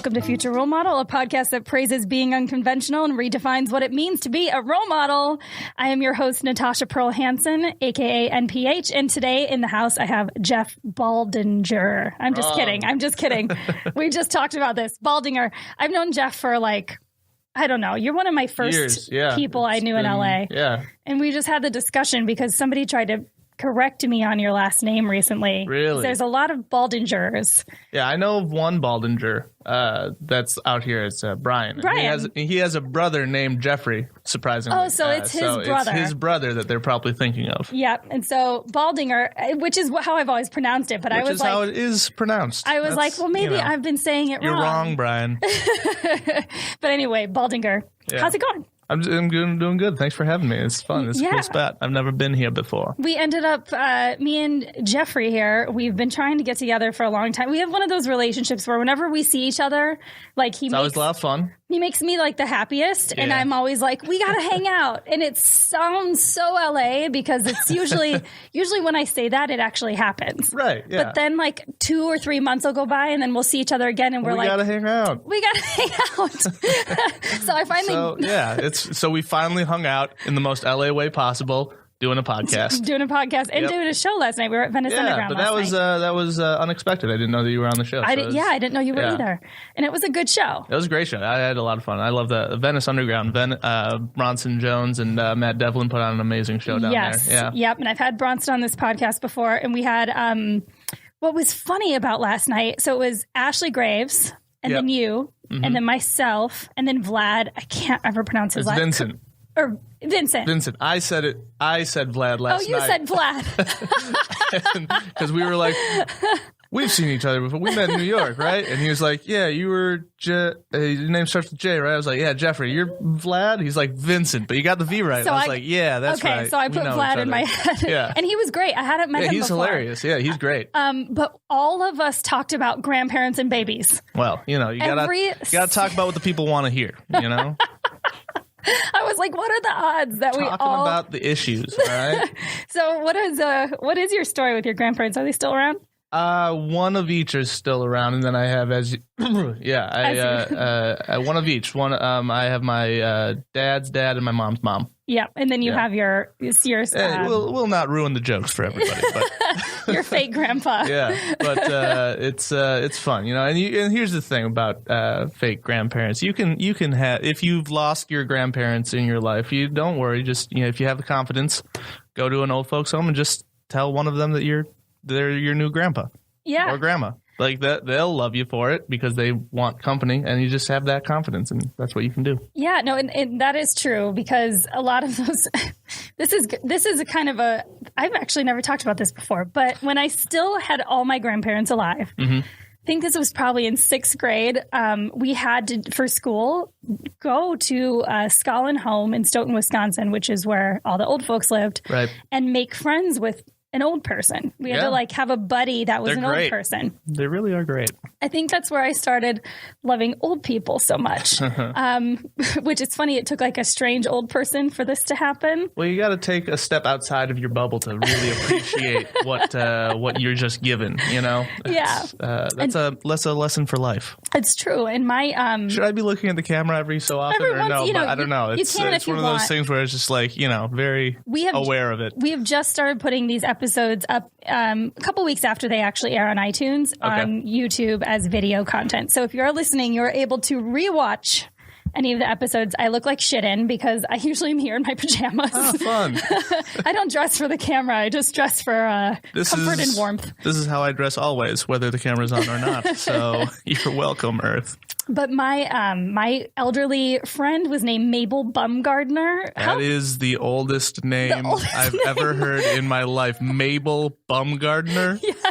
Welcome to Future Role Model, a podcast that praises being unconventional and redefines what it means to be a role model. I am your host, Natasha Pearl Hansen, aka NPH, and today in the house I have Jeff Baldinger. I'm just kidding. We just talked about this. Baldinger. I've known Jeff for I don't know. You're one of my first people I knew in LA. Yeah. And we just had the discussion because somebody tried to correct me on your last name recently. Really? There's a lot of Baldingers. Yeah, I know of one Baldinger that's out here. It's Brian. Brian. He has a brother named Jeffrey, surprisingly. Oh, so it's his brother. It's his brother that they're probably thinking of. Yep. And so Baldinger, which is how I've always pronounced it, but I was like... how it is pronounced. I was like, well, maybe I've been saying it wrong. You're wrong, Brian. But anyway, Baldinger. Yeah. How's it going? I'm doing good. Thanks for having me. It's fun. It's a cool spot. I've never been here before. We ended up, me and Jeffrey here, we've been trying to get together for a long time. We have one of those relationships where whenever we see each other, it's always a lot of fun. He makes me the happiest, and I'm always like, we got to hang out. And it sounds so LA because it's usually when I say that, it actually happens. Right, yeah. But then 2 or 3 months will go by, and then we'll see each other again, and we're we got to hang out. We got to hang out. So I finally... So we finally hung out in the most LA way possible, doing a podcast. Doing a show last night. We were at Venice Underground but that was unexpected. I didn't know that you were on the show. I didn't know you were either. And it was a good show. It was a great show. I had a lot of fun. I love the Venice Underground. Bronson Jones and Matt Devlin put on an amazing show down there. Yeah. Yep. And I've had Bronson on this podcast before, and we had what was funny about last night. So it was Ashley Graves, and then you, and then myself, and then Vlad. I can't ever pronounce his last name. Vincent. Or Vincent. Vincent. I said Vlad last night. Oh, you said Vlad. Because we were like, we've seen each other before. We met in New York, right? And he was like, yeah, you were, your name starts with J, right? I was like, yeah, Jeffrey, you're Vlad? He's like, Vincent, but you got the V right. So I was like, yeah, that's right. Okay, so I put Vlad in my head. Yeah. And he was great. I hadn't met him he's before. Hilarious. Yeah, he's great. But all of us talked about grandparents and babies. Well, you gotta talk about what the people want to hear, you know? I was like, what are the odds that Talking about the issues, all right? So what is your story with your grandparents? Are they still around? One of each is still around, and then I have one of each. I have my dad's dad and my mom's mom. Yeah, and then you have your we'll not ruin the jokes for everybody, but your fake grandpa. Yeah, but it's fun, you know. And here's the thing about fake grandparents: you can have, if you've lost your grandparents in your life, you don't worry. Just if you have the confidence, go to an old folks home and just tell one of them that they're your new grandpa, or grandma. Like that, they'll love you for it because they want company, and you just have that confidence, and that's what you can do. Yeah, no, and that is true because a lot of those. This is a kind of a. I've actually never talked about this before, but when I still had all my grandparents alive, I think this was probably in 6th grade. We had to, for school, go to Scullin Home in Stoughton, Wisconsin, which is where all the old folks lived, right, and make friends with an old person. We had to have a buddy that was old person. They really are great. I think that's where I started loving old people so much. Which is funny. It took a strange old person for this to happen. Well, you got to take a step outside of your bubble to really appreciate what you're just given. You know. That's a lesson for life. It's true. And my should I be looking at the camera every so often or no? But I don't know. It's one of those things where it's just very aware of it. We have just started putting these episodes up a couple weeks after they actually air on iTunes, on YouTube as video content. So if you're listening, you're able to rewatch any of the episodes I look like shit in because I usually am here in my pajamas. Oh, fun. I don't dress for the camera. I just dress for comfort and warmth. This is how I dress always, whether the camera's on or not. So you're welcome, Earth. But my elderly friend was named Mabel Bumgardner. That is the oldest name I've ever heard in my life. Mabel Bumgardner? Yes.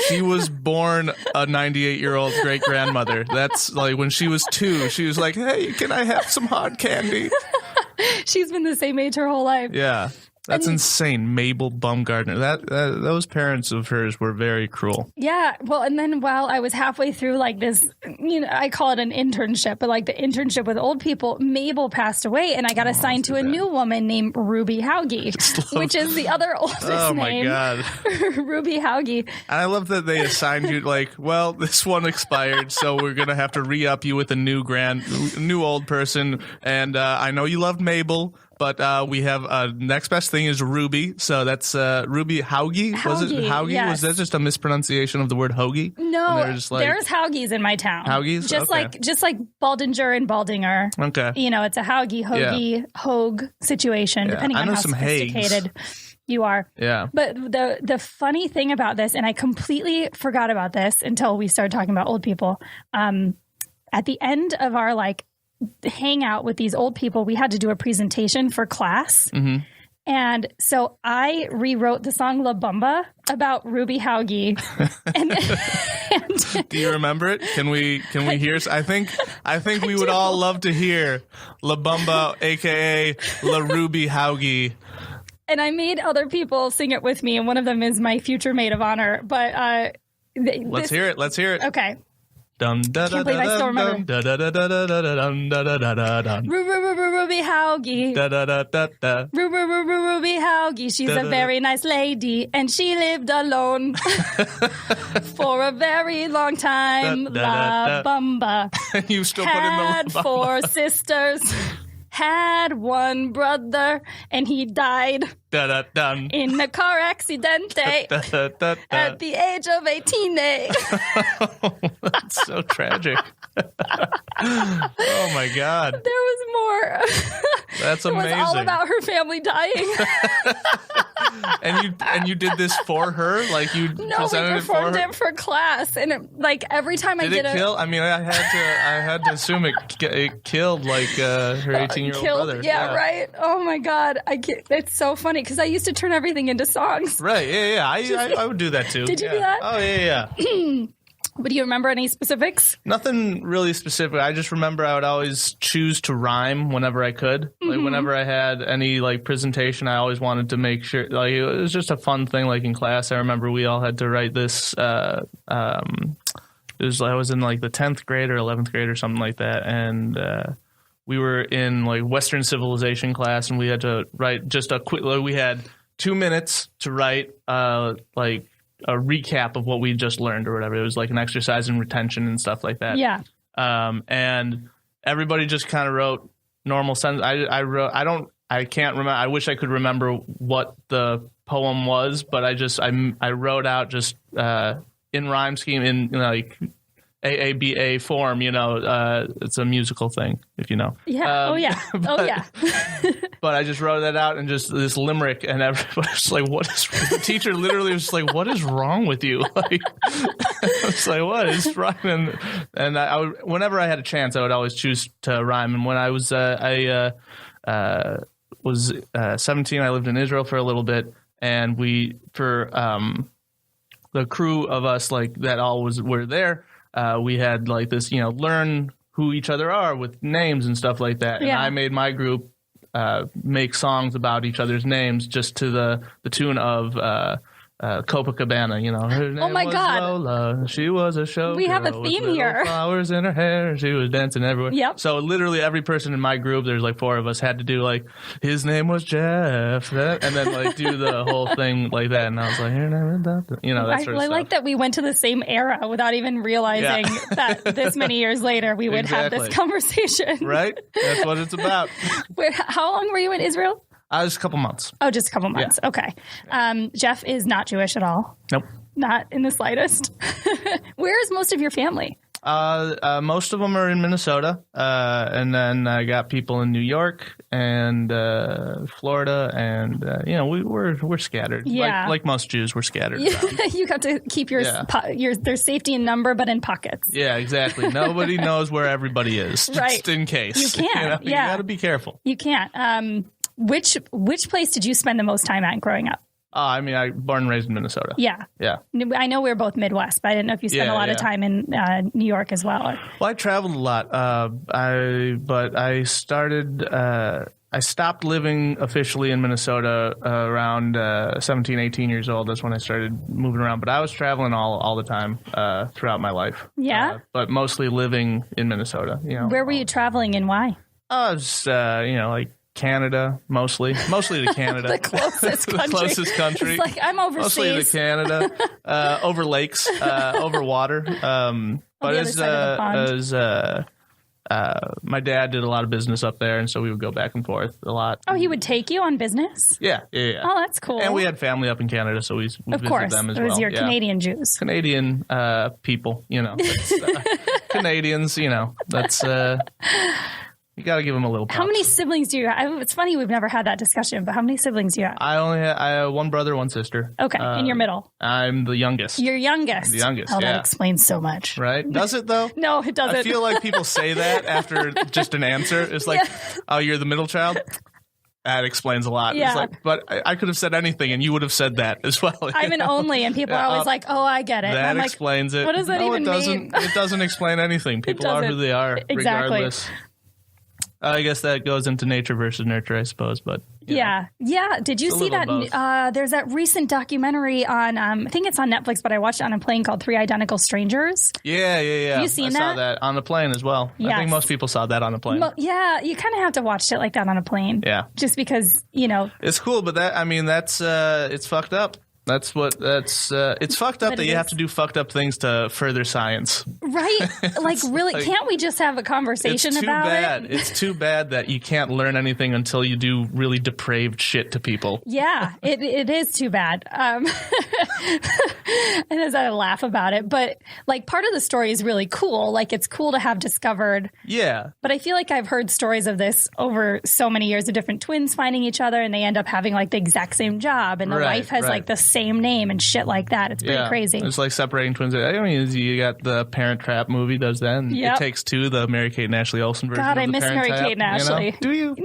She was born a 98-year-old great-grandmother. That's when she was 2, she was like, hey, can I have some hard candy? She's been the same age her whole life. Yeah. That's insane. Mabel Baumgartner. Those parents of hers were very cruel. Yeah. Well, and then while I was halfway through like this, I call it an internship, but like the internship with old people, Mabel passed away and I got assigned to a new woman named Ruby Hauge, which is the other oldest name. Oh my God. Ruby Hauge. And I love that they assigned you like, well, this one expired, so we're going to have to re-up you with a new old person. And I know you loved Mabel. But we have next best thing is Ruby. So that's Ruby Hauge. Was it Hauge? Yes. Was that just a mispronunciation of the word hoagie? No, there's Hauges in my town. Hauges? Just like Baldinger and Baldinger. Okay. It's a Hauge, hoagie, hogue situation, depending on how sophisticated you are. Yeah. But the funny thing about this, and I completely forgot about this until we started talking about old people, at the end of our hang out with these old people, we had to do a presentation for class. Mm-hmm. And so I rewrote the song La Bamba about Ruby Hauge. and do you remember it? Can we hear? I think we would all love to hear La Bamba, aka La Ruby Hauge. And I made other people sing it with me, and one of them is my future maid of honor. But let's hear it. Okay. Dum, da, Can't da, believe I still remember. Da, da, da, da, da, da, da, da, da, da, da. Ruby Hauge. Da, da, da, da, da. Ruby Hauge. She's a very nice lady, and she lived alone for a very long time. La Bamba. And you still put in the La Bamba. Had 4 sisters. Had 1 brother, and he died in a car accident at the age of 18. That's so tragic. Oh my God. There was more. That's amazing. It was all about her family dying. And you did this for her? Like you presented we performed it for class, and every time I did it. Kill? I mean, I had to assume it killed her 18-year-old brother. Yeah, right. Oh my God, it's so funny because I used to turn everything into songs. Right. Yeah. I would do that too. Did you do that? Oh yeah. But do you remember any specifics? Nothing really specific. I just remember I would always choose to rhyme whenever I could. Mm-hmm. Like whenever I had any presentation, I always wanted to make sure it was just a fun thing. Like in class, I remember we all had to write this. I was in the 10th grade or 11th grade or something like that, and we were in Western civilization class, and we had to write just a quick. We had 2 minutes to write a recap of what we just learned or whatever. It was an exercise in retention and stuff like that. Yeah. And everybody just kind of wrote normal sentences. I can't remember. I wish I could remember what the poem was, but I wrote out just in rhyme scheme in AABA form, it's a musical thing, if you know. Yeah. Yeah. But I just wrote that out and just this limerick, and everybody's the teacher literally was just what is wrong with you? I was what is wrong? And whenever I had a chance, I would always choose to rhyme. And when I was, 17, I lived in Israel for a little bit, and the crew of us that all were there. We had this, learn who each other are with names and stuff like that. Yeah. And I made my group make songs about each other's names just to the tune of Copacabana. Her name was Lola. She was a show. We have a theme here. Flowers in her hair. She was dancing everywhere. Yep. So literally every person in my group, there's 4 of us, had to do his name was Jeff, and then do the whole thing like that. And I was that sort of stuff. I like that we went to the same era without even realizing that this many years later we would have this conversation. Right? That's what it's about. How long were you in Israel? Just a couple months. Oh, just a couple months. Yeah. Okay. Jeff is not Jewish at all. Nope. Not in the slightest. Where is most of your family? Most of them are in Minnesota. And then I got people in New York and Florida, and we're scattered. Yeah. Like most Jews, we're scattered. You got to keep there's safety in number, but in pockets. Yeah, exactly. Nobody knows where everybody is, just in case. You can't. You got to be careful. You can't. Which place did you spend the most time at growing up? I born and raised in Minnesota. Yeah. Yeah. I know we're both Midwest, but I didn't know if you spent a lot of time in New York as well. Well, I traveled a lot. But I started I stopped living officially in Minnesota around 17, 18 years old. That's when I started moving around. But I was traveling all the time throughout my life. Yeah. But mostly living in Minnesota. Where were you traveling and why? I was, like Canada, mostly to Canada. The closest country. The closest country. It's like, I'm overseas. Mostly to Canada, over lakes, over water. But my dad did a lot of business up there, and so we would go back and forth a lot. Oh, he would take you on business? Yeah. Oh, that's cool. And we had family up in Canada, so we visited them as well. Of course, it was your Canadian Jews. Canadian people, Canadians, that's... You got to give them a little props. How many siblings do you have? It's funny we've never had that discussion, but how many siblings do you have? I have one brother, one sister. Okay, in your middle. I'm the youngest. You're youngest. The youngest, that explains so much. Right? Does it, though? No, it doesn't. I feel like people say that after just an answer. It's like, oh, you're the middle child? That explains a lot. Yeah. It's like, but I could have said anything, and you would have said that as well. I'm an only, and people are always like, oh, I get it. That explains it. What does that even mean? It doesn't explain anything. People are who they are, regardless. I guess that goes into nature versus nurture, I suppose. But yeah. Did you see that? There's that recent documentary on. I think it's on Netflix, but I watched it on a plane called Three Identical Strangers. Yeah. Have you seen that? I saw that on the plane as well. Yes. I think most people saw that on the plane. Yeah, you kind of have to watch shit like that on a plane. Yeah, just because it's cool, but that's it's fucked up. It's fucked up that you have to do fucked up things to further science. Right? Like, really, can't we just have a conversation about it? It's too bad that you can't learn anything until you do really depraved shit to people. Yeah, it is too bad. And as I laugh about it, but like part of the story is really cool. Like, it's cool to have discovered. Yeah. But I feel like I've heard stories of this over so many years of different twins finding each other, and they end up having like the exact same job, and the wife has like the same name and shit like that. It's pretty crazy. It's like separating twins. I mean, you got the Parent Trap movie does that. And It Takes Two, the Mary Kate and Ashley Olsen version. God, I miss Mary Kate and Ashley. Do you?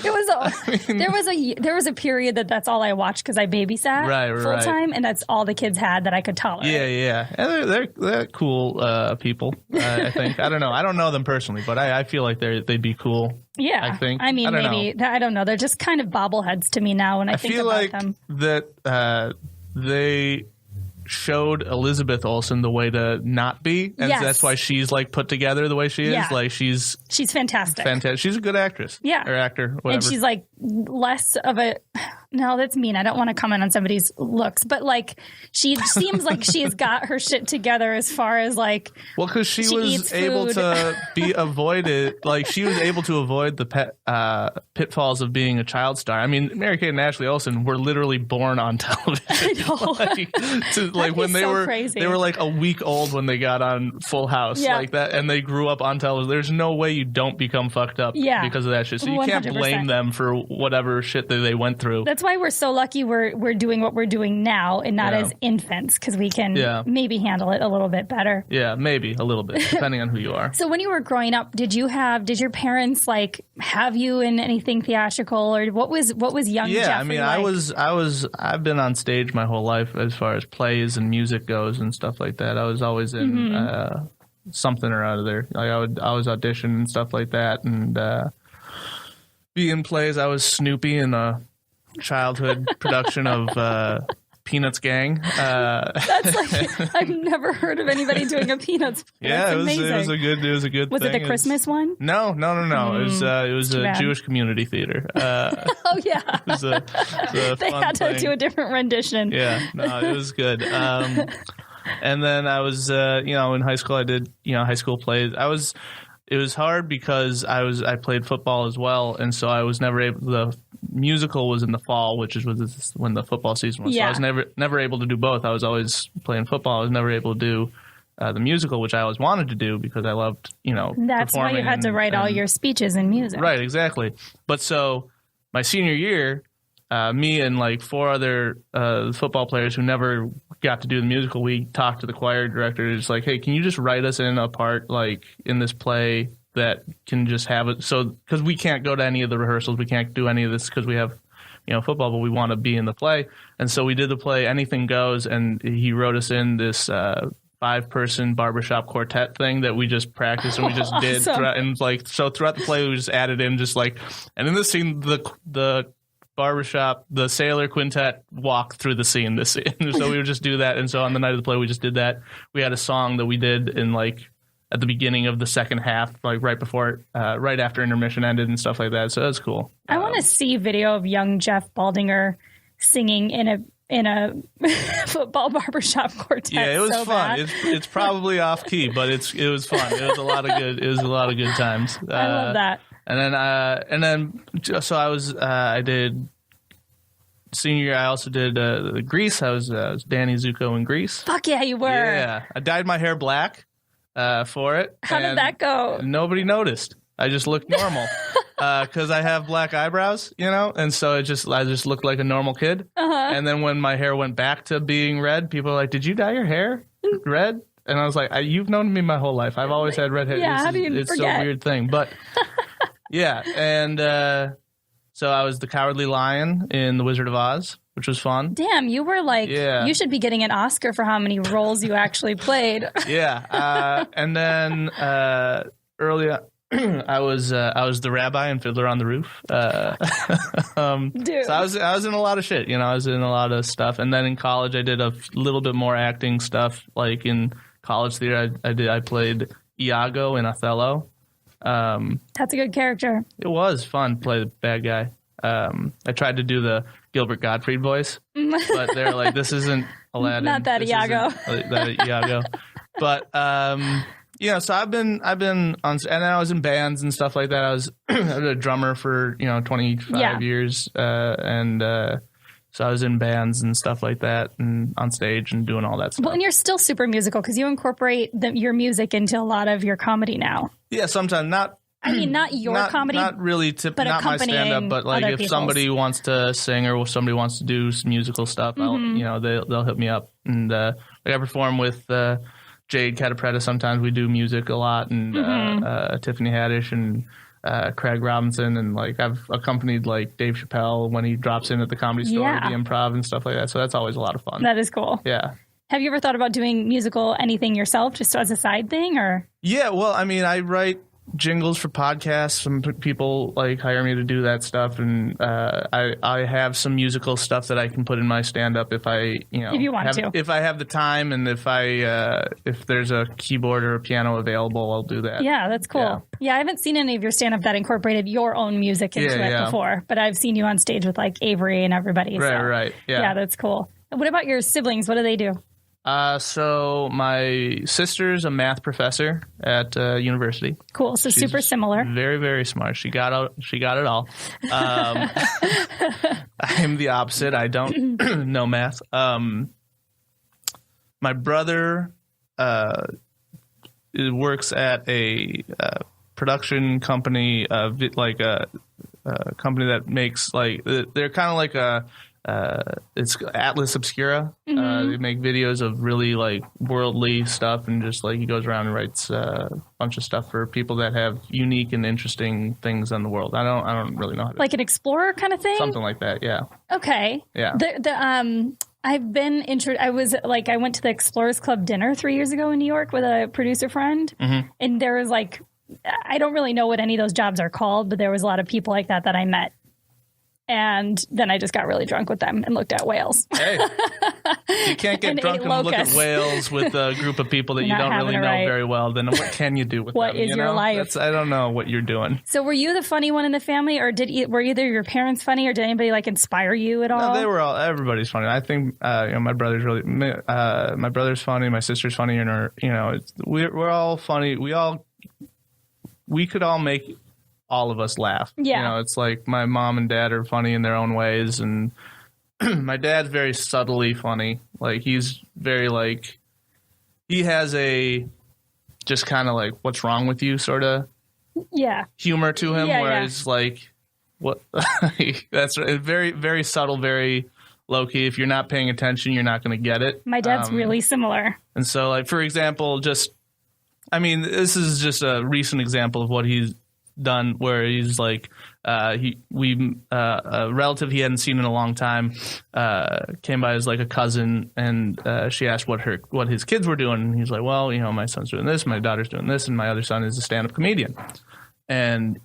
There was a period that's all I watched because I babysat full time, and that's all the kids had that I could tolerate. Yeah. And they're cool people. I think. I don't know. I don't know them personally, but I feel like they'd be cool. Yeah, I think. I mean, I don't know. They're just kind of bobbleheads to me now when I think about them. That they showed Elizabeth Olsen the way to not be, and that's why she's like put together the way she is. Yeah. Like she's fantastic. She's a good actress. Yeah, or actor, whatever. And she's like less of a. No, that's mean. I don't want to comment on somebody's looks, but like she seems like she's got her shit together as far as like. Well, because she was able to be avoided. Like she was able to avoid the pitfalls of being a child star. I mean, Mary Kate and Ashley Olsen were literally born on television. I know. Like when they were crazy. They were like a week old when they got on Full House like that, and they grew up on television. There's no way you don't become fucked up because of that shit. So you 100%. Can't blame them for whatever shit that they went through. That's why we're so lucky we're doing what we're doing now and not as infants, because we can maybe handle it a little bit better. Yeah, maybe a little bit, depending on who you are. So when you were growing up, did your parents like have you in anything theatrical, or what was young Jeffrey I mean, like? I've been on stage my whole life as far as plays and music goes and stuff like that. I was always in something or other. Like I would always audition and stuff like that, and be in plays. I was Snoopy in a childhood production of Peanuts Gang. That's like I've never heard of anybody doing a Peanuts. Yeah, it was a good. Was thing. it the Christmas one? No. It was a Jewish community theater. Oh yeah, it was a they fun had to thing. do a different rendition. Yeah, no, it was good. And then I was, in high school I did, high school plays. It was hard because I played football as well, and so I was never able. The musical was in the fall, which was when the football season was. Yeah. So I was never able to do both. I was always playing football. I was never able to do the musical, which I always wanted to do because I loved, That's why you had to write all your speeches in music. Right, exactly. But so my senior year, me and like four other football players who never got to do the musical, we talked to the choir director. It's like, hey, can you just write us in a part like in this play that can just have it? So because we can't go to any of the rehearsals, we can't do any of this because we have football, but we want to be in the play. And so we did the play Anything Goes, and he wrote us in this 5-person barbershop quartet thing that we just practiced and we just did throughout, and like so throughout the play we just added in just like, and in this scene the barbershop, the sailor quintet walk through the scene this scene. So we would just do that, and so on the night of the play we just did that. We had a song that we did in like at the beginning of the second half, like right before right after intermission ended and stuff like that. So that's cool. I want to see video of young Jeff Baldinger singing in a football barbershop quartet. Yeah, it was fun. It's probably off key, but it was fun. It was a lot of good times. I love that. And then so I did senior year. I also did Grease. I was Danny Zuko in Grease. Fuck yeah, you were. Yeah, I dyed my hair black for it. How did that go? Nobody noticed. I just looked normal. Because I have black eyebrows, you know, and so I just looked like a normal kid. And then when my hair went back to being red, people were like, "Did you dye your hair red?" And I was like, "You've known me my whole life. I've always had red hair. Yeah, how do you it's forget? a weird thing." But yeah, and so I was the Cowardly Lion in The Wizard of Oz, which was fun. Damn, you were like, you should be getting an Oscar for how many roles you actually played. Yeah, and then early on, I was the rabbi in Fiddler on the Roof. Dude. So I was in a lot of shit, you know. I was in a lot of stuff, and then in college I did a little bit more acting stuff. Like in college theater, I played Iago in Othello. That's a good character. It was fun to play the bad guy. I tried to do the Gilbert Gottfried voice, but they're like, "This isn't Aladdin. Not that Iago." That Iago, but. Yeah, so I've been on, and I was in bands and stuff like that. I was a drummer for 25 years, and so I was in bands and stuff like that, and on stage and doing all that stuff. Well, and you're still super musical because you incorporate your music into a lot of your comedy now. Yeah, sometimes not. I mean, not your comedy, not really, but not my stand-up. But like, if somebody wants to sing or somebody wants to do some musical stuff, they'll hit me up, and like I perform with. Jade Catapretta, sometimes we do music a lot, and Tiffany Haddish and Craig Robinson, and like I've accompanied like Dave Chappelle when he drops in at the Comedy Store, the Improv and stuff like that. So that's always a lot of fun. That is cool. Yeah. Have you ever thought about doing musical anything yourself, just as a side thing, or? Yeah, well, I mean, I write jingles for podcasts. Some people like hire me to do that stuff, and I have some musical stuff that I can put in my stand-up if I if I have the time, and if there's a keyboard or a piano available, I'll do that. Yeah, that's cool. Yeah, I haven't seen any of your stand-up that incorporated your own music into it before, but I've seen you on stage with like Avery and everybody. Right. Yeah, that's cool. What about your siblings? What do they do? So my sister's a math professor at university. Cool. So she's super similar. Very, very smart. She got it all. I'm the opposite. I don't know math. My brother works at a production company, like a company that makes like they're kind of like a. It's Atlas Obscura. They make videos of really like worldly stuff, and just like he goes around and writes a bunch of stuff for people that have unique and interesting things in the world. I don't really know how to, like an explorer kind of thing, something like that. Yeah. Okay. Yeah. I've been I went to the Explorers Club dinner 3 years ago in New York with a producer friend, and there was like, I don't really know what any of those jobs are called, but there was a lot of people like that I met. And then I just got really drunk with them and looked at whales. Hey, you can't get drunk and look at whales with a group of people that you don't really know very well. Then what can you do with them? What is your life? I don't know what you're doing. So were you the funny one in the family, or were either your parents funny, or did anybody like inspire you at all? No, they were all. Everybody's funny. I think my brother's really. My brother's funny. My sister's funny, and we're all funny. We could all make all of us laugh. Yeah. It's like my mom and dad are funny in their own ways, and my dad's very subtly funny. Like he's very like, he has a just kind of like, what's wrong with you sort of humor to him, whereas like, what that's very, very subtle, very low key. If you're not paying attention, you're not going to get it. My dad's really similar. And so like, for example, this is just a recent example of what he's done where he's like, a relative he hadn't seen in a long time came by as like a cousin, and she asked what his kids were doing, and he's like, well, my son's doing this, my daughter's doing this, and my other son is a stand-up comedian. And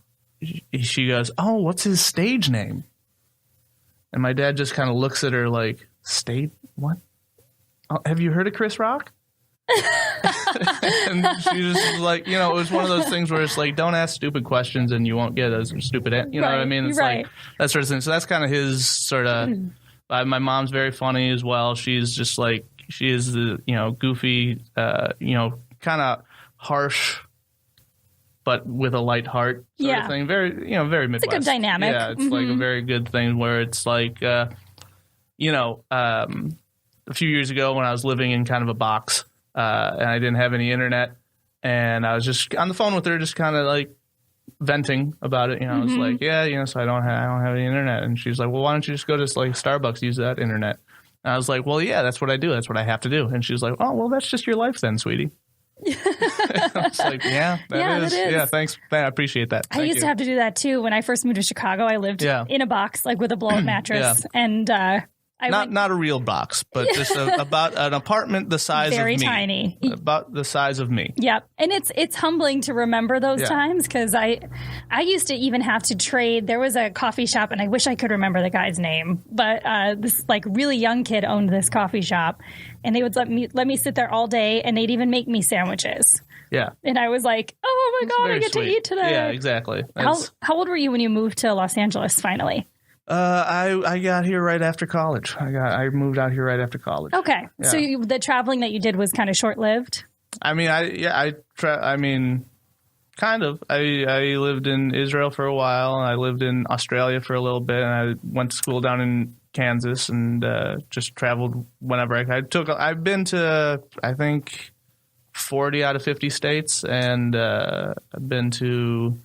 she goes, oh, what's his stage name? And my dad just kind of looks at her like, what? Oh, have you heard of Chris Rock? And she just like, it was one of those things where it's like, don't ask stupid questions and you won't get a stupid answer. You know what I mean? It's like that sort of thing. So that's kind of his sort of, my mom's very funny as well. She's just like, she is the, goofy, kind of harsh, but with a light heart sort of thing. Very, very Midwest. It's a good dynamic. Yeah, it's like a very good thing where it's like, a few years ago when I was living in kind of a box, and I didn't have any internet, and I was just on the phone with her, just kind of like venting about it. I was like, so I don't have any internet. And she's like, well, why don't you just go to like Starbucks, use that internet? And I was like, well, yeah, that's what I do. That's what I have to do. And she's like, oh, well, that's just your life then, sweetie. I was like, that is. Yeah, thanks. I appreciate that. I used to have to do that too. When I first moved to Chicago, I lived in a box, like with a blow-up mattress. And not a real box, but just about an apartment the size of me. Very tiny. About the size of me. Yep. And it's humbling to remember those times, because I used to even have to trade. There was a coffee shop, and I wish I could remember the guy's name, but this like really young kid owned this coffee shop, and they would let me sit there all day, and they'd even make me sandwiches. Yeah. And I was like, oh my God, I get to eat today. Yeah, exactly. How old were you when you moved to Los Angeles finally? I got here right after college. I moved out here right after college. Okay. Yeah. So the traveling that you did was kind of short-lived? I mean, kind of. I lived in Israel for a while, and I lived in Australia for a little bit, and I went to school down in Kansas, and just traveled whenever I could. I've been to, I think, 40 out of 50 states, and I've been to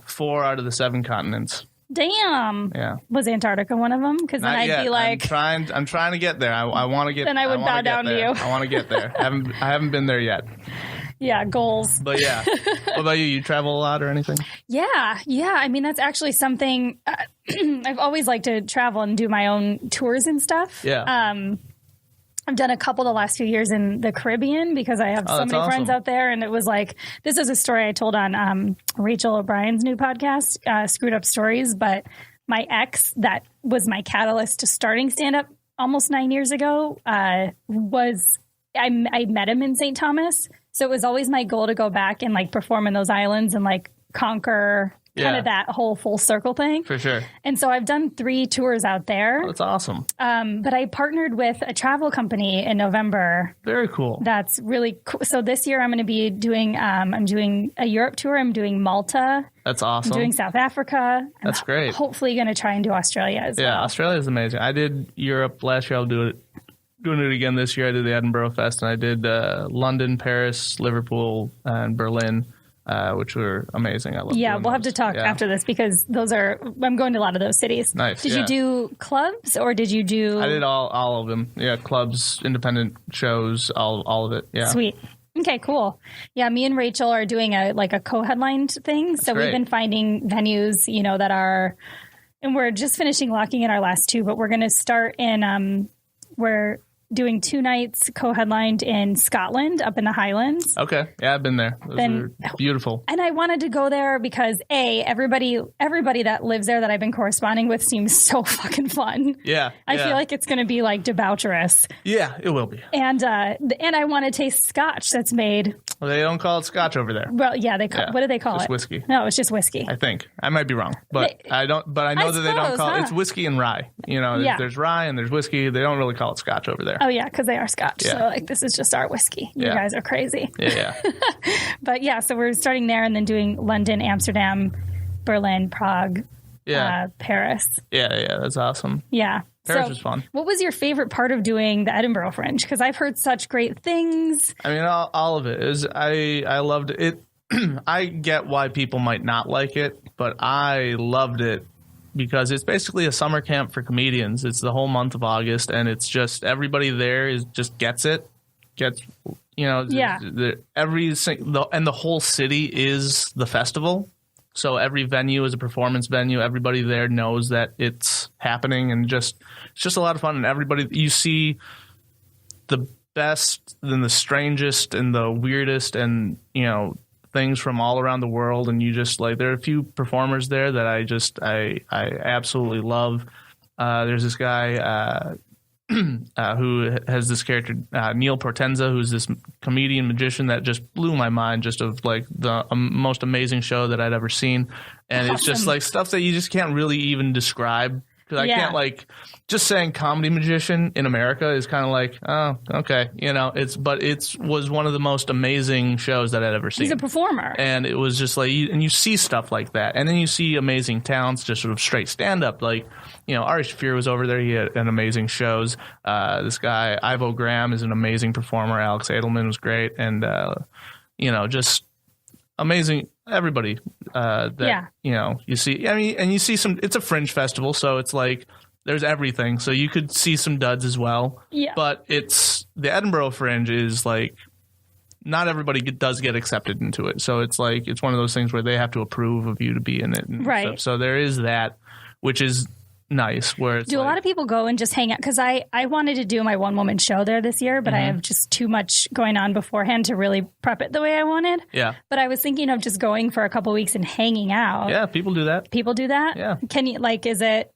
4 out of the 7 continents. Damn. Yeah. Was Antarctica one of them? Because then I'd be like, I'm trying to get there. I want to get. Then I would bow down to you. I want to get there. I haven't been there yet. Yeah, goals. But yeah. What about you? You travel a lot or anything? Yeah. I mean, that's actually something I've always liked to travel and do my own tours and stuff. Yeah. I've done a couple the last few years in the Caribbean because I have so many friends out there. And it was like, this is a story I told on Rachel O'Brien's new podcast, Screwed Up Stories. But my ex, that was my catalyst to starting stand-up almost 9 years ago, I met him in St. Thomas. So it was always my goal to go back and like perform in those islands and like conquer kind of that whole full circle thing. For sure. And so I've done 3 tours out there. Oh, that's awesome. But I partnered with a travel company in November. Very cool. That's really cool. So this year I'm going to be doing, I'm doing a Europe tour. I'm doing Malta. That's awesome. I'm doing South Africa. That's great. Hopefully going to try and do Australia as well. Yeah, Australia is amazing. I did Europe last year. I'll doing it again this year. I did the Edinburgh Fest, and I did London, Paris, Liverpool, and Berlin. Which were amazing. I love. Yeah, we'll have to talk after this because I'm going to a lot of those cities. Nice. Did you do clubs or did you do? I did all of them. Yeah, clubs, independent shows, all of it. Yeah. Sweet. Okay, cool. Yeah, me and Rachel are doing a co-headlined thing. So we've been finding venues, that are, and we're just finishing locking in our last 2, but we're going to start in, we're doing 2 nights co-headlined in Scotland, up in the Highlands. Okay. Yeah, I've been there. Those are beautiful. And I wanted to go there because everybody that lives there that I've been corresponding with seems so fucking fun. Yeah. I feel like it's going to be like debaucherous. Yeah, it will be. And I want to taste scotch that's made. Well, they don't call it scotch over there. Well, yeah, what do they call just it? Whiskey. No, it's just whiskey. I think. I might be wrong, but I know that they don't call it. It's whiskey and rye. There's rye and there's whiskey. They don't really call it scotch over there. Oh, yeah, because they are Scotch. Yeah. So, this is just our whiskey. You guys are crazy. Yeah. But, so we're starting there and then doing London, Amsterdam, Berlin, Prague, Paris. Yeah, that's awesome. Yeah. Paris was fun. What was your favorite part of doing the Edinburgh Fringe? Because I've heard such great things. I mean, all of it. I loved it. I get why people might not like it, but I loved it. Because it's basically a summer camp for comedians. It's the whole month of August, and it's just everybody there just gets it. gets, you know, the whole city is the festival. So every venue is a performance venue. Everybody there knows that it's happening, and it's just a lot of fun. And everybody, you see the best and the strangest and the weirdest and, you know, things from all around the world. And you just like, there are a few performers there that I absolutely love. There's this guy who has this character, Neil Portenza, who's this comedian magician that just blew my mind, just of like the most amazing show that I'd ever seen. And It's just like stuff that you just can't really even describe. Because I can't, like, just saying comedy magician in America is kind of like, oh, okay, you know, but it was one of the most amazing shows that I'd ever seen. He's a performer. And it was just like, and you see stuff like that. And then you see amazing talents, just sort of straight stand up. Like, you know, Ari Shaffir was over there. He had an amazing shows. This guy, Ivo Graham, is an amazing performer. Alex Edelman was great. And, you know, just amazing. Everybody you know, you see, I mean, and you see it's a fringe festival, so it's like there's everything. So you could see some duds as well. Yeah. But the Edinburgh Fringe is like, not everybody does get accepted into it. So it's like, it's one of those things where they have to approve of you to be in it. And right. Stuff. So there is that, which is nice. Where it's a lot of people go and just hang out? Because I wanted to do my one-woman show there this year, but I have just too much going on beforehand to really prep it the way I wanted. Yeah. But I was thinking of just going for a couple of weeks and hanging out. Yeah, people do that. People do that? Yeah. Can you, like, is it...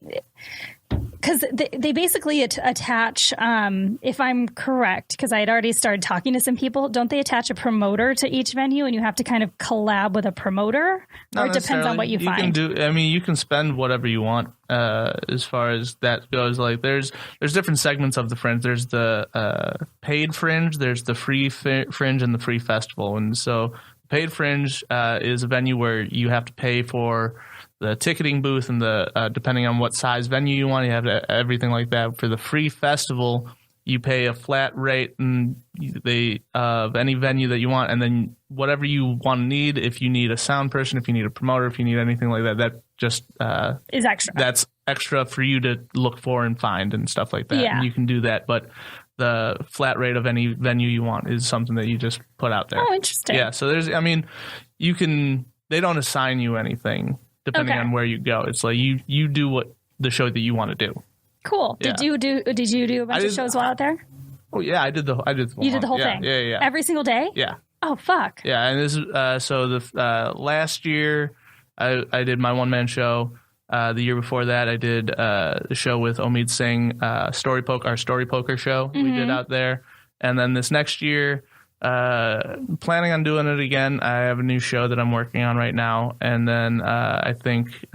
Because they basically attach, if I'm correct, because I had already started talking to some people, don't they attach a promoter to each venue and you have to kind of collab with a promoter? Or it depends on what you find? You can spend whatever you want as far as that goes. Like there's different segments of the fringe. There's the paid fringe, there's the free fringe, and the free festival. And so paid fringe is a venue where you have to pay for the ticketing booth and the depending on what size venue you want, you have everything like that. For the free festival, you pay a flat rate and of any venue that you want, and then whatever you want to need. If you need a sound person, if you need a promoter, if you need anything like that, that just is extra. That's extra for you to look for and find and stuff like that. Yeah. And you can do that, but the flat rate of any venue you want is something that you just put out there. Oh, interesting. Yeah. So they don't assign you anything depending on where you go. It's like you do what the show that you want to do. Cool. Yeah. Did you do a bunch of shows while out there? Oh yeah, I did the whole You did the whole thing? Yeah. Every single day? Yeah. Oh fuck. Yeah, and this is so the last year I did my one man show. The year before that I did the show with Omid Singh, our Story Poker show we did out there. And then this next year planning on doing it again. I have a new show that I'm working on right now, and then I think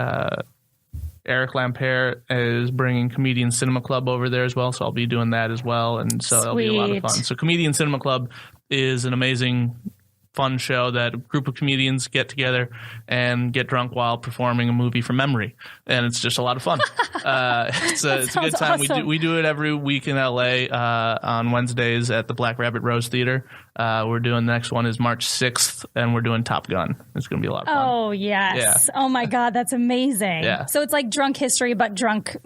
Eric Lampere is bringing Comedian Cinema Club over there as well, so I'll be doing that as well, and so that'll be a lot of fun. So Comedian Cinema Club is an amazing, fun show that a group of comedians get together and get drunk while performing a movie from memory, and it's just a lot of fun. It's a good time. Awesome. We do it every week in LA on Wednesdays at the Black Rabbit Rose Theater. We're doing the next one is March 6th, and we're doing Top Gun. It's going to be a lot of fun. Oh yes! Yeah. Oh my God, that's amazing. Yeah. So it's like drunk history, but drunk.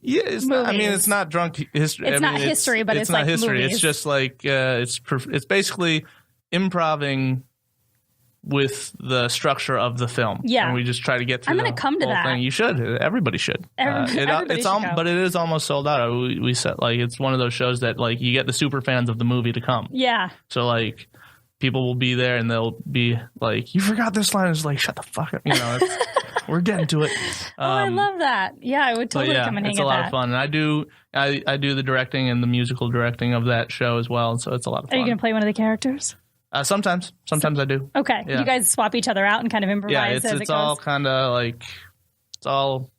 Yeah, it's not, I mean, it's not drunk history. It's not history, but it's not like history. movies. It's just like it's basically improving with the structure of the film. Yeah, and we just try to get through. I'm going to come to that. Thing. You should. Everybody should. Everybody should go. But it is almost sold out. We said like it's one of those shows that like you get the super fans of the movie to come. Yeah. So like people will be there and they'll be like, "You forgot this line." It's like, shut the fuck up. You know. We're getting to it. I love that. Yeah, I would totally come and hang at that. It's a lot of fun. And I do the directing and the musical directing of that show as well. So it's a lot of fun. Are you going to play one of the characters? Sometimes I do. Okay. Yeah. You guys swap each other out and kind of improvise as it goes? It's all kind of like, it's all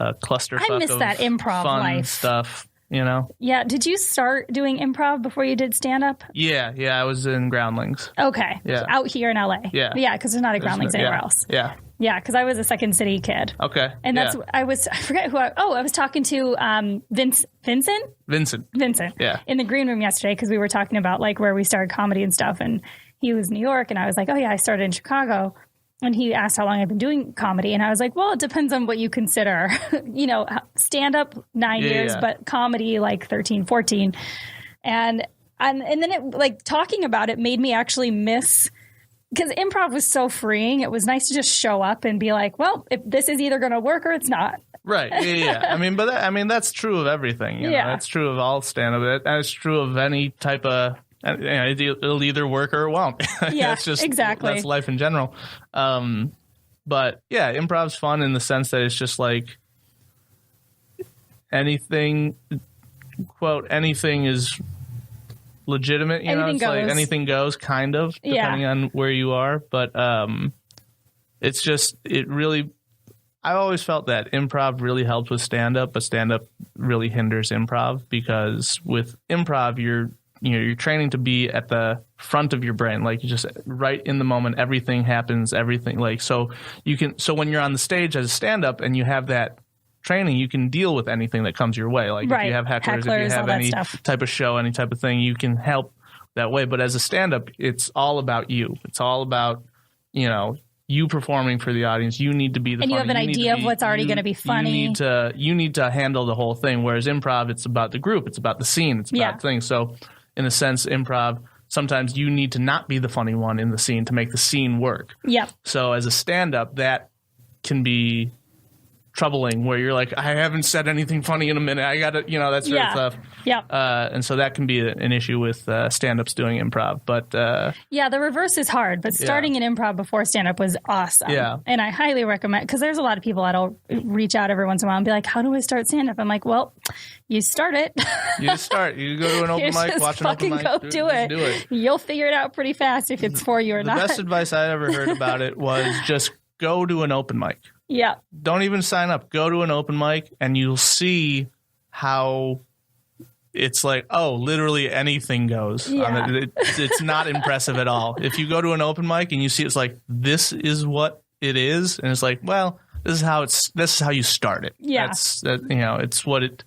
clusterfuck. I miss that improv fun life stuff, you know? Yeah. Did you start doing improv before you did stand-up? Yeah. I was in Groundlings. Okay. Yeah. Out here in LA. Yeah. Yeah, because there's not a Groundlings anywhere else. Yeah. Yeah, because I was a Second City kid. Okay. And that's, I forget who I was talking to Vincent. Yeah. In the green room yesterday, because we were talking about like where we started comedy and stuff. And he was in New York. And I was like, oh yeah, I started in Chicago. And he asked how long I've been doing comedy. And I was like, well, it depends on what you consider. You know, stand up 9 years, but comedy like 13, 14. And And then it, like, talking about it made me actually miss, because improv was so freeing. It was nice to just show up and be like, well, if this is either going to work or it's not. Right. Yeah. I mean, that's true of everything. You know? That's true of all stand-up. That's true of any type of, you know, it'll either work or it won't. Yeah, that's just, exactly. That's life in general. But yeah, improv's fun in the sense that it's just like anything, quote, anything is legitimate. You know, it's like anything goes, kind of, depending on where you are. But it's just, it really, I always felt that improv really helped with stand-up, but stand-up really hinders improv, because with improv, you're training to be at the front of your brain, like you just right in the moment, everything happens, everything, like, so when you're on the stage as a stand-up and you have that training, you can deal with anything that comes your way. Like if you have hecklers, if you have any type of show, any type of thing, you can help that way. But as a stand-up, it's all about you. It's all about, you know, you performing for the audience. You need to be the, and you have an idea of what's already going to be funny. You need to handle the whole thing. Whereas improv, it's about the group. It's about the scene. It's about things. So in a sense, improv, sometimes you need to not be the funny one in the scene to make the scene work. Yeah. So as a stand-up, that can be troubling, where you're like, I haven't said anything funny in a minute. I got to, you know, that sort of stuff. Yeah. And so that can be an issue with stand-ups doing improv. But yeah, the reverse is hard. But starting an improv before stand-up was awesome. Yeah. And I highly recommend, because there's a lot of people that'll reach out every once in a while and be like, how do I start stand-up? I'm like, well, you start it. You just start. You go to an open mic, watch an open mic. Go do it. You'll figure it out pretty fast if it's for you or not. The best advice I ever heard about it was just go to an open mic. Yeah. Don't even sign up. Go to an open mic and you'll see how it's like, oh, literally anything goes. Yeah. It's not impressive at all. If you go to an open mic and you see it's like, this is what it is. And it's like, well, this is how you start it. Yeah. It's what it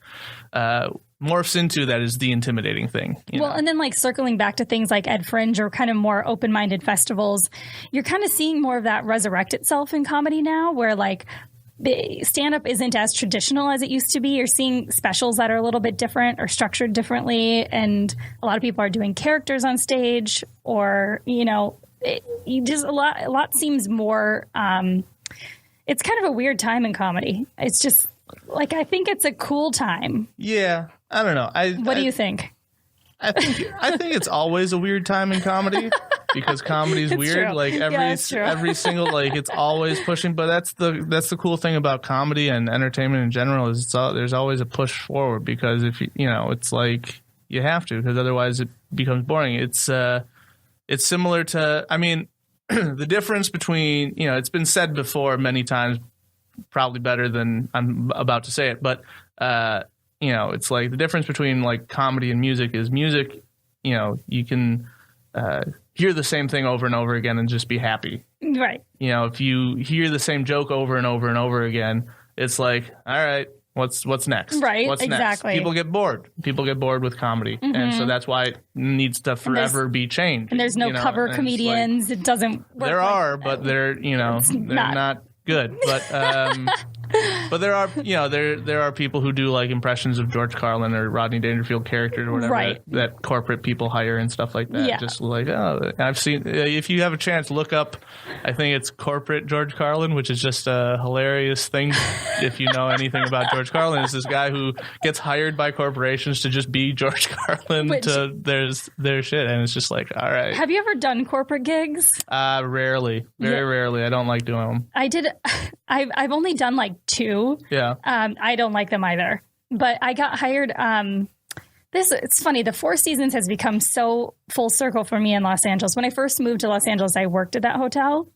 morphs into. That is the intimidating thing. Well, and then like circling back to things like Ed Fringe or kind of more open-minded festivals, you're kind of seeing more of that resurrect itself in comedy now, where like stand-up isn't as traditional as it used to be. You're seeing specials that are a little bit different or structured differently, and a lot of people are doing characters on stage, or, you know, a lot seems more it's kind of a weird time in comedy. It's just like, I think it's a cool time. Yeah. I don't know. What do you think? I think it's always a weird time in comedy, because comedy's weird. True. Like every single, like, it's always pushing. But that's the cool thing about comedy and entertainment in general, is there's always a push forward, because if you know, it's like you have to, because otherwise it becomes boring. It's similar to, I mean, the difference between, you know, it's been said before many times, probably better than I'm about to say it, but you know, it's like the difference between like comedy and music is music, you know, you can hear the same thing over and over again and just be happy. Right. You know, if you hear the same joke over and over and over again, it's like, all right, what's next? Right. What's exactly. Next? People get bored. People get bored with comedy. Mm-hmm. And so that's why it needs to forever be changed. And there's no cover comedians. Like, it doesn't work. There are, but they're, you know, they're not good. But there are, you know, there are people who do like impressions of George Carlin or Rodney Dangerfield characters or whatever that corporate people hire and stuff like that. Yeah. Just like, oh, I've seen, if you have a chance, look up, I think it's Corporate George Carlin, which is just a hilarious thing. If you know anything about George Carlin, it's this guy who gets hired by corporations to just be George Carlin to their shit. And it's just like, all right. Have you ever done corporate gigs? Rarely. Very rarely. I don't like doing them. I did. I've only done like 2. Yeah. I don't like them either. But I got hired. It's funny. The Four Seasons has become so full circle for me in Los Angeles. When I first moved to Los Angeles, I worked at that hotel.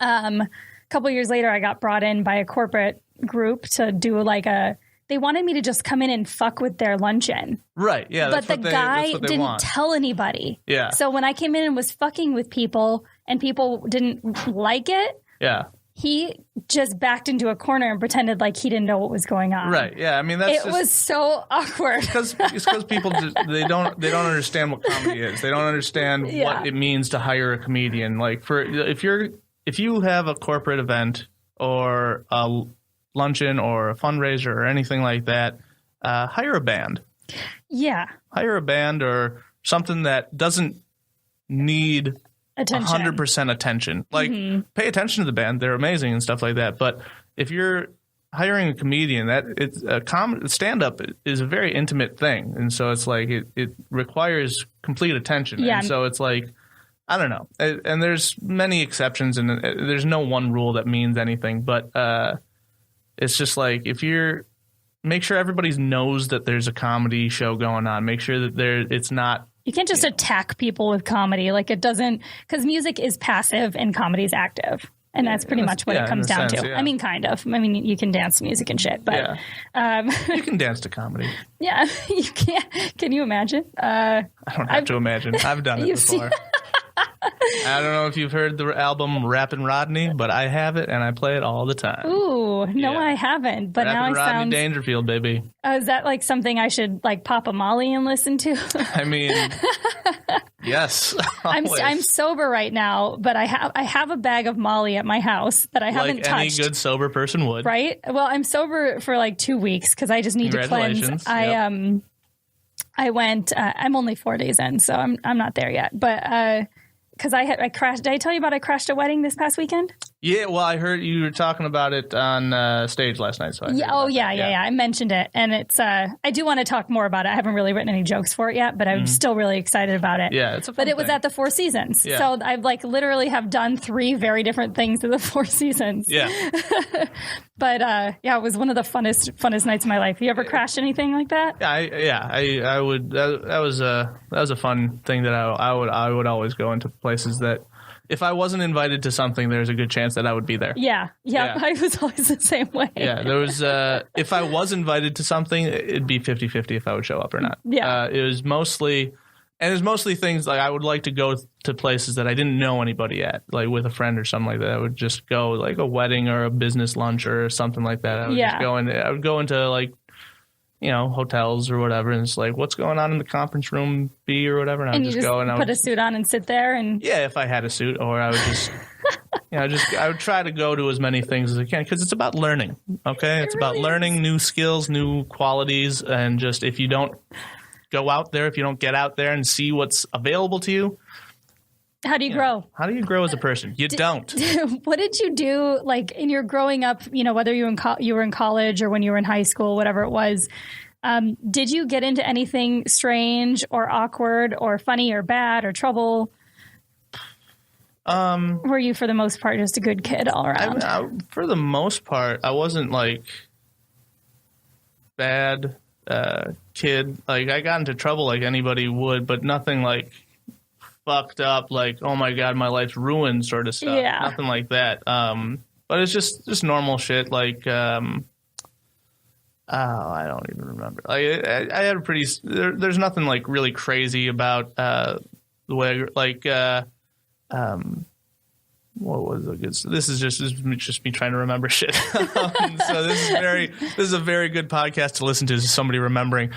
A couple of years later, I got brought in by a corporate group to do like they wanted me to just come in and fuck with their luncheon. Right. Yeah. But the guy didn't tell anybody. Yeah. So when I came in and was fucking with people and people didn't like it. Yeah. He just backed into a corner and pretended like he didn't know what was going on. Right. Yeah. I mean, it was so awkward. It's because people they don't understand what comedy is. They don't understand what it means to hire a comedian. Like if you have a corporate event or a luncheon or a fundraiser or anything like that, hire a band. Yeah. Hire a band or something that doesn't need attention. 100% attention. Like, pay attention to the band; they're amazing and stuff like that. But if you're hiring a comedian, that it's a stand-up is a very intimate thing, and so it's like it requires complete attention. Yeah. And so it's like, I don't know, and there's many exceptions, and there's no one rule that means anything. But it's just like, if you're, make sure everybody knows that there's a comedy show going on. Make sure that it's not. You can't just attack people with comedy. Like, it doesn't, because music is passive and comedy is active. And that's pretty much what it comes down to. Yeah. I mean, kind of. I mean, you can dance to music and shit, but you can dance to comedy. Yeah, you can't. Can you imagine? I don't have to imagine. I've done it before. I don't know if you've heard the album Rappin' Rodney, but I have it and I play it all the time. Ooh, no, I haven't. But now I Rodney sound Dangerfield, baby. Is that like something I should like pop a Molly and listen to? I mean, yes. I'm sober right now, but I have a bag of Molly at my house that I haven't touched. Like any good sober person would, right? Well, I'm sober for like 2 weeks because I just need to cleanse. I went. I'm only 4 days in, so I'm not there yet, but. Because I crashed. Did I tell you about I crashed a wedding this past weekend? Yeah, well, I heard you were talking about it on stage last night. So I mentioned it, and it's. I do want to talk more about it. I haven't really written any jokes for it yet, but I'm still really excited about it. Yeah, it's a fun But it was thing. at the Four Seasons, yeah. So I've like literally have done 3 very different things at the Four Seasons. Yeah. But it was one of the funnest nights of my life. You ever crashed anything like that? I would. That was a fun thing that I would always go into places that if I wasn't invited to something, there's a good chance that I would be there. Yeah. I was always the same way. Yeah, there was if I was invited to something, it'd be 50-50 if I would show up or not. Yeah. It was mostly things like I would like to go to places that I didn't know anybody at, like with a friend or something like that. I would just go like a wedding or a business lunch or something like that. I would go into like, hotels or whatever, and it's like, what's going on in the conference room B or whatever, and I would just go and I would put a suit on and sit there and if I had a suit, or I would just I would try to go to as many things as I can, because it's about learning. Okay, it's about learning new skills, new qualities, and just if you don't go out there, if you don't get out there and see what's available to you, how do you grow? How do you grow as a person? You don't. What did you do, like, in your growing up, whether you were in college or when you were in high school, whatever it was, did you get into anything strange or awkward or funny or bad or trouble? Were you, for the most part, just a good kid all around? For the most part, I wasn't, like, bad kid. Like, I got into trouble like anybody would, but nothing, like, fucked up, like, oh my god, my life's ruined sort of stuff. Yeah. Nothing like that. But it's just normal shit, like, I don't even remember. Like, I had a pretty, there's nothing, like, really crazy about the way, like, what was it? This is just me trying to remember shit. So this is a very good podcast to listen to, is somebody remembering.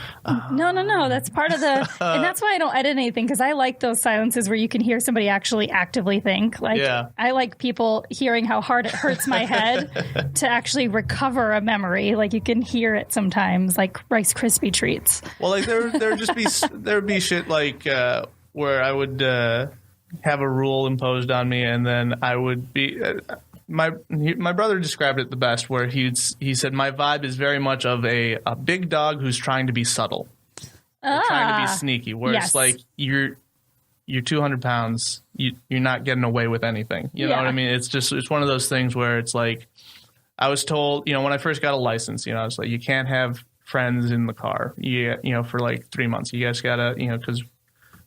No. That's part of the, and that's why I don't edit anything, because I like those silences where you can hear somebody actually actively think. Like, I like people hearing how hard it hurts my head to actually recover a memory. Like, you can hear it sometimes, like Rice Krispie treats. Well, like there would be shit like where I would have a rule imposed on me, and then I would be my brother described it the best, where he said my vibe is very much of a big dog who's trying to be subtle, trying to be sneaky, where it's like you're 200 pounds, you're not getting away with anything, you know what I mean? It's one of those things where it's like, I was told, when I first got a license, I was like, you can't have friends in the car, for like 3 months, you guys gotta, because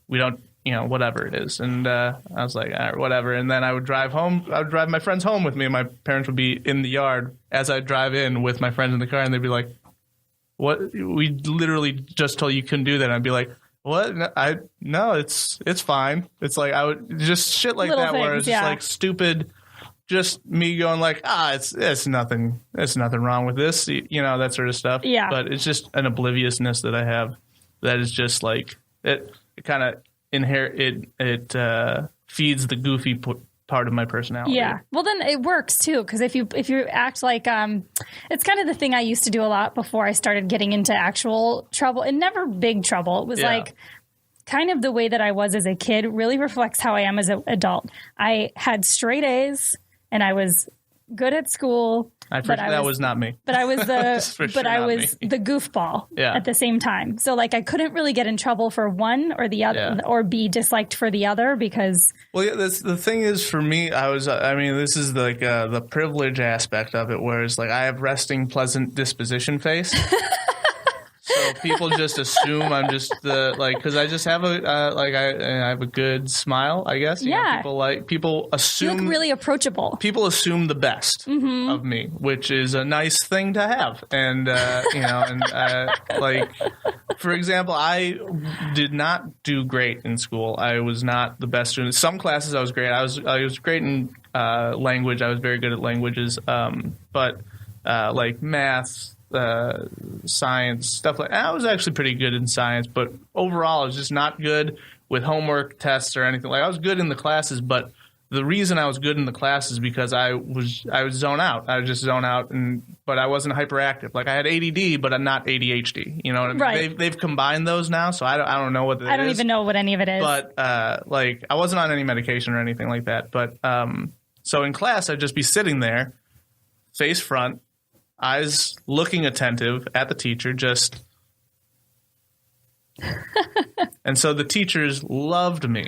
we don't, whatever it is. And I was like, all right, whatever. And then I would drive home. I would drive my friends home with me, and my parents would be in the yard as I drive in with my friends in the car, and they'd be like, what? We literally just told you couldn't do that. And I'd be like, what? No, it's fine. It's like, I would just shit like Little that, where things, it's just like stupid, just me going like, it's nothing wrong with this, that sort of stuff. Yeah. But it's just an obliviousness that I have that is just like, it kind of it feeds the goofy part of my personality. Yeah. Well, then it works too, because if you act like it's kind of the thing I used to do a lot before I started getting into actual trouble, and never big trouble. It was like kind of the way that I was as a kid really reflects how I am as an adult. I had straight A's and I was good at school. That was not me. But I was the goofball at the same time. So like I couldn't really get in trouble for one or the other or be disliked for the other because. Well, yeah, the thing is for me, this is like the privilege aspect of it, whereas like I have resting, pleasant disposition face. So people just assume I'm just because I just have I have a good smile, I guess. You know, people assume you look really approachable. People assume the best of me, which is a nice thing to have. And for example, I did not do great in school. I was not the best student. Some classes I was great. I was great in language. I was very good at languages. But like math. Science, stuff like that. I was actually pretty good in science, but overall I was just not good with homework, tests, or anything. Like I was good in the classes, but the reason I was good in the classes is because I was zone out. I would just zone out, but I wasn't hyperactive. Like I had ADD, but I'm not ADHD. You know what I mean? Right. They've combined those now, so I don't know what it is. I don't even know what any of it is. But I wasn't on any medication or anything like that. But so in class I'd just be sitting there, face front, eyes looking attentive at the teacher, just. And so the teachers loved me.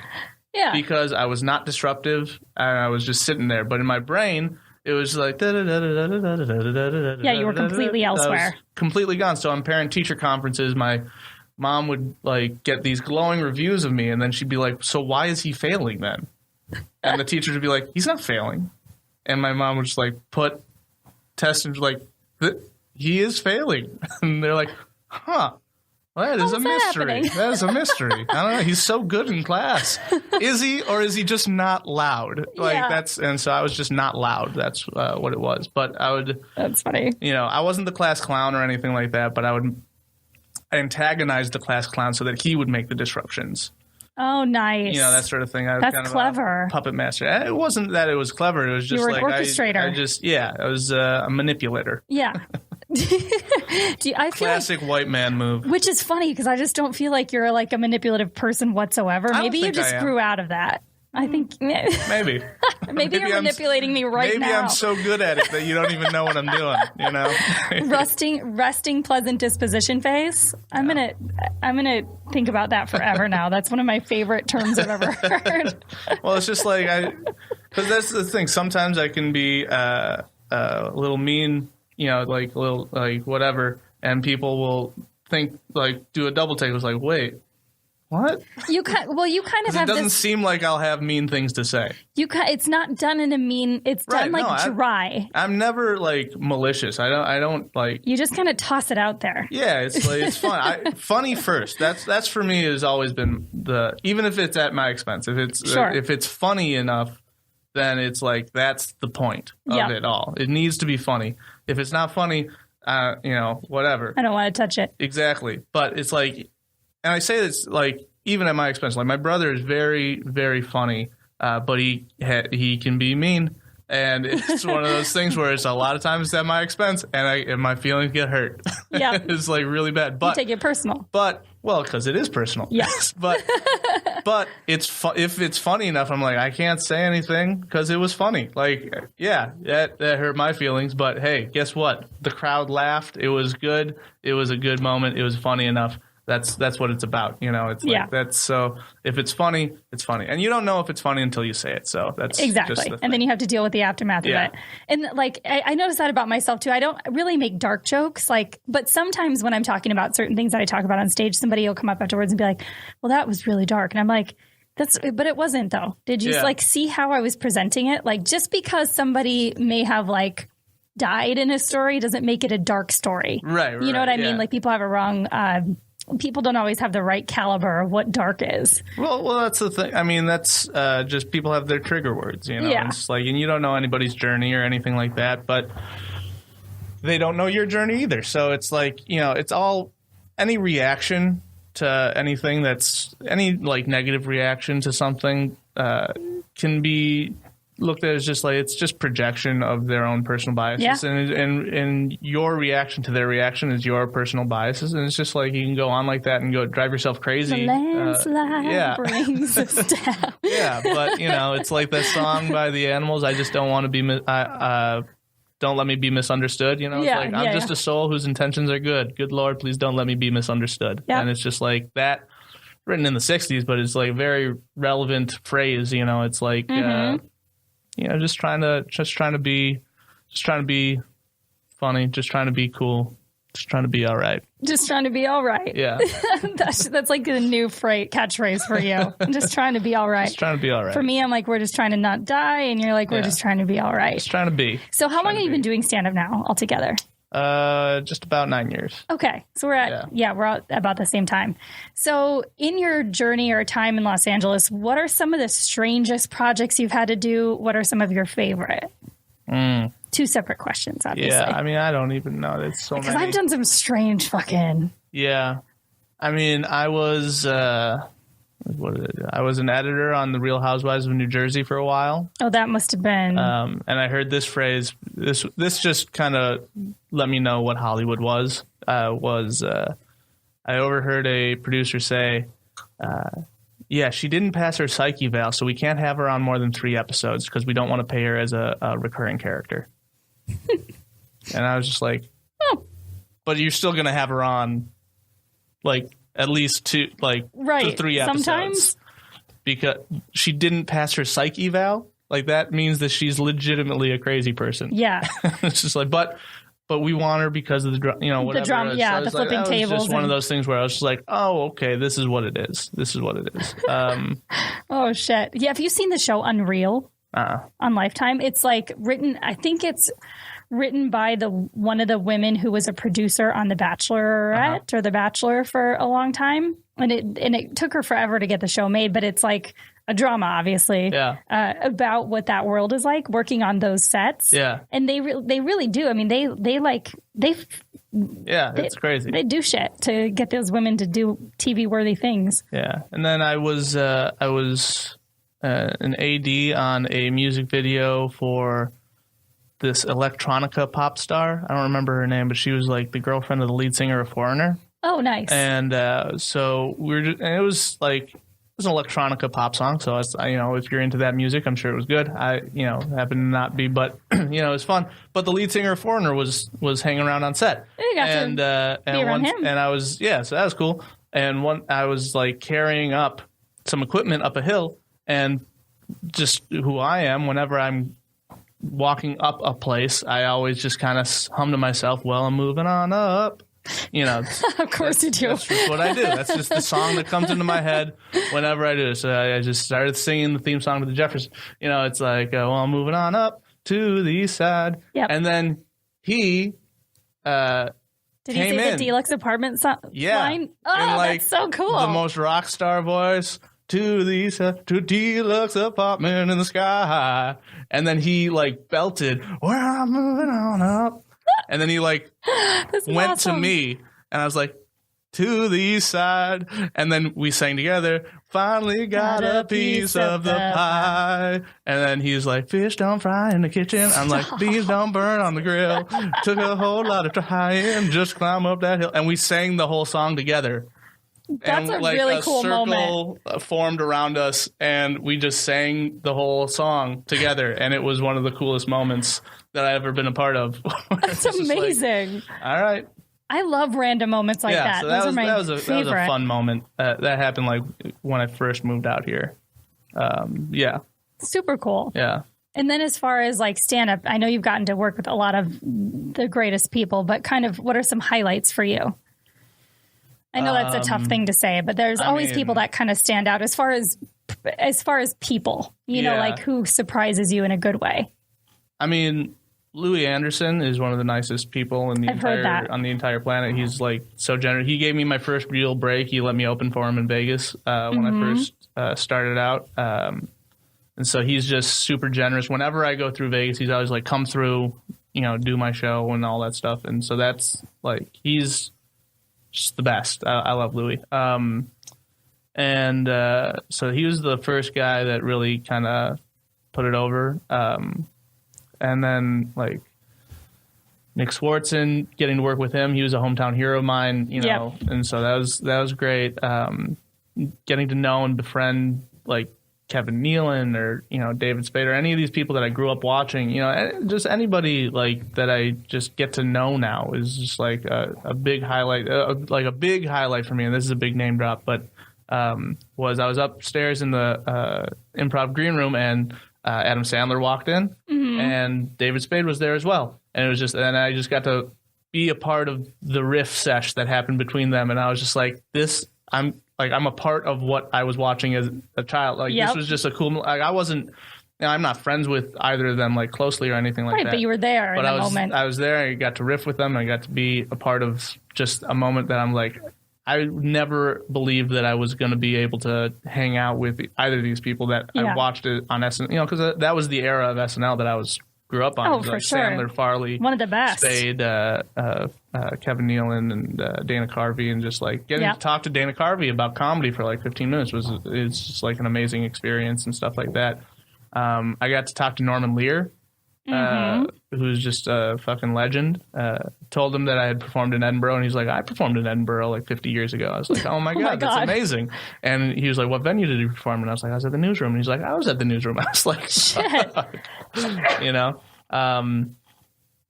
Yeah. Because I was not disruptive and I was just sitting there. But in my brain, it was like. Yeah, you were completely elsewhere. Completely gone. So on parent-teacher conferences, my mom would like get these glowing reviews of me, and then she'd be like, "So why is he failing then?" And the teachers would be like, "He's not failing." And my mom would just like put tests and like. He is failing. And they're like, huh, well, that is a mystery. That is a mystery. I don't know. He's so good in class. Is he, or is he just not loud? And so I was just not loud. That's what it was. But that's funny. You know, I wasn't the class clown or anything like that, but I would antagonize the class clown so that he would make the disruptions. Oh, nice. You know, that sort of thing. That's kind of clever. A puppet master. It wasn't that it was clever. It was just you were like an orchestrator. I was a manipulator. Yeah. I feel classic white man move. Which is funny because I just don't feel like you're like a manipulative person whatsoever. Maybe you just grew out of that. I think maybe you're manipulating me right now. Maybe I'm so good at it that you don't even know what I'm doing. You know, resting, pleasant disposition face. I'm gonna think about that forever now. That's one of my favorite terms I've ever heard. Well, it's just like because that's the thing. Sometimes I can be a little mean, you know, like a little like whatever, and people will think like do a double take. It was like, wait. What? You kind of have. It doesn't seem like I'll have mean things to say. It's not done in a mean. It's done dry. I'm never like malicious. I don't like. You just kind of toss it out there. Yeah, it's like it's fun. Funny first. That's for me has always been even if it's at my expense. If it's funny enough, then it's like that's the point of it all. It needs to be funny. If it's not funny, whatever. I don't want to touch it. Exactly, but it's like. And I say this like even at my expense. Like my brother is very, very funny, but he can be mean, and it's one of those things where it's a lot of times at my expense, and my feelings get hurt. Yeah, it's like really bad. But you take it personal. But because it is personal. Yes. but if it's funny enough, I'm like I can't say anything because it was funny. Like that hurt my feelings. But hey, guess what? The crowd laughed. It was good. It was a good moment. It was funny enough. That's what it's about, you know. It's like that's so. If it's funny, it's funny, and you don't know if it's funny until you say it. So that's exactly, just the and then you have to deal with the aftermath of it. And like I noticed that about myself too. I don't really make dark jokes, but sometimes when I'm talking about certain things that I talk about on stage, somebody will come up afterwards and be like, "Well, that was really dark," and I'm like. But it wasn't though. Did you see how I was presenting it? Like just because somebody may have died in a story doesn't make it a dark story, right? You know what I mean? Like people have a wrong. People don't always have the right caliber of what dark is. Well, that's the thing. I mean, that's just people have their trigger words, you know. Yeah. It's like, and you don't know anybody's journey or anything like that, but they don't know your journey either. So it's like, you know, it's all any reaction to anything that's any negative reaction to something can be looked at it as just like it's just projection of their own personal biases, and your reaction to their reaction is your personal biases, and it's just like you can go on like that and go drive yourself crazy. The landslide brings us down. Yeah, but it's like that song by the Animals. I just don't want to be. Don't let me be misunderstood. It's like I'm just a soul whose intentions are good. Good Lord, please don't let me be misunderstood. Yep. And it's just like that, written in the '60s, but it's like a very relevant phrase. It's like. Just trying to be funny, just trying to be cool, just trying to be all right. Just trying to be all right. Yeah. that's like the new catchphrase for you. I'm just trying to be all right. Just trying to be all right. For me, I'm like, we're just trying to not die. And you're like, we're just trying to be all right. Just trying to be. So how long have you been doing stand-up now altogether? Just about 9 years. Okay. So we're at about the same time. So in your journey or time in Los Angeles, what are some of the strangest projects you've had to do? What are some of your favorite? Two separate questions, obviously. Yeah. I mean, I don't even know. There's so many. Because I've done some strange fucking. Yeah. I mean, I was an editor on The Real Housewives of New Jersey for a while. Oh, that must have been. And I heard this phrase. This just kind of let me know what Hollywood was. I overheard a producer say, "Yeah, she didn't pass her psych eval, so we can't have her on more than 3 episodes because we don't want to pay her as a recurring character." And I was just like, "Oh, but you're still gonna have her on, like." At least 2, like right. 3 episodes. Sometimes because she didn't pass her psych eval, like that means that she's legitimately a crazy person. Yeah, it's just like, but we want her because of the whatever. The drama, so the flipping tables. Just one of those things where I was just like, oh, okay, this is what it is. This is what it is. Oh shit! Yeah, have you seen the show Unreal on Lifetime? It's like written. I think it's written by one of the women who was a producer on The Bachelorette or The Bachelor for a long time, and it took her forever to get the show made. But it's like a drama, obviously, about what that world is like working on those sets. Yeah, and they really do. I mean, it's crazy. They do shit to get those women to do TV worthy things. Yeah, and then I was an AD on a music video for this electronica pop star. I don't remember her name, but she was like the girlfriend of the lead singer of Foreigner. Oh, nice. And so and it was like, it was an electronica pop song. So if you're into that music, I'm sure it was good. I happen to not be, but it was fun. But the lead singer of Foreigner was hanging around on set. You got to be around him. And I was, so that was cool. And I was like carrying up some equipment up a hill, and just who I am, whenever I'm walking up a place, I always just kind of hum to myself, well, I'm moving on up. Of course you do. That's just what I do. That's just the song that comes into my head whenever I do. So I just started singing the theme song to the Jeffersons. It's like, well, I'm moving on up to the east side. Yep. And then he did he say the deluxe apartment line? Oh, that's so cool. The most rock star voice. To the deluxe apartment in the sky. And then he like belted, well, I'm moving on up. And then he like went awesome. to me, and I was like, to the east side. And then we sang together, finally got a piece of the pie. And then he's like, fish don't fry in the kitchen. I'm like, beans don't burn on the grill. Took a whole lot of trying, just climb up that hill. And we sang the whole song together. That's a really cool moment. Circle formed around us, and we just sang the whole song together, and it was one of the coolest moments that I've ever been a part of. That's amazing. Like, all right. I love random moments like that. So that was a fun moment. That happened like when I first moved out here. Super cool. Yeah. And then as far as like stand-up, I know you've gotten to work with a lot of the greatest people, but kind of what are some highlights for you? I know that's a tough thing to say, but there's always people that kind of stand out as far as people, like who surprises you in a good way. I mean, Louis Anderson is one of the nicest people on the entire planet. He's like so generous. He gave me my first real break. He let me open for him in Vegas when I first started out. And so he's just super generous. Whenever I go through Vegas, he's always like, come through, do my show and all that stuff. And so that's like, he's just the best. I love Louis. So he was the first guy that really kind of put it over. And then like Nick Swartzen, getting to work with him, he was a hometown hero of mine, you know, and so that was great. Getting to know and befriend like Kevin Nealon or, you know, David Spade or any of these people that I grew up watching, you know, just anybody like that I just get to know now is just like a big highlight, like a big highlight for me. And this is a big name drop, but I was upstairs in the improv green room and Adam Sandler walked in and David Spade was there as well. And it was just, and I just got to be a part of the riff sesh that happened between them. And I was just like, I'm a part of what I was watching as a child. Like this was just a cool, like I wasn't, you know, I'm not friends with either of them like closely or anything like that. Right, but you were there in the moment. I was there. I got to riff with them. I got to be a part of just a moment that I'm like, I never believed that I was going to be able to hang out with either of these people that I watched it on SNL, you know, because that was the era of SNL that I grew up on. Oh, for like sure. Sandler, Farley, one of the best. Spade, Kevin Nealon, and Dana Carvey, and just like getting to talk to Dana Carvey about comedy for like 15 minutes it's just like an amazing experience and stuff like that. I got to talk to Norman Lear, who's just a fucking legend. Told him that I had performed in Edinburgh, and he's like, I performed in Edinburgh like 50 years ago. I was like, oh my God, that's amazing. And he was like, what venue did you perform? And I was like, I was at the Newsroom. And he's like, I was at the Newsroom. I was like, shit. You know?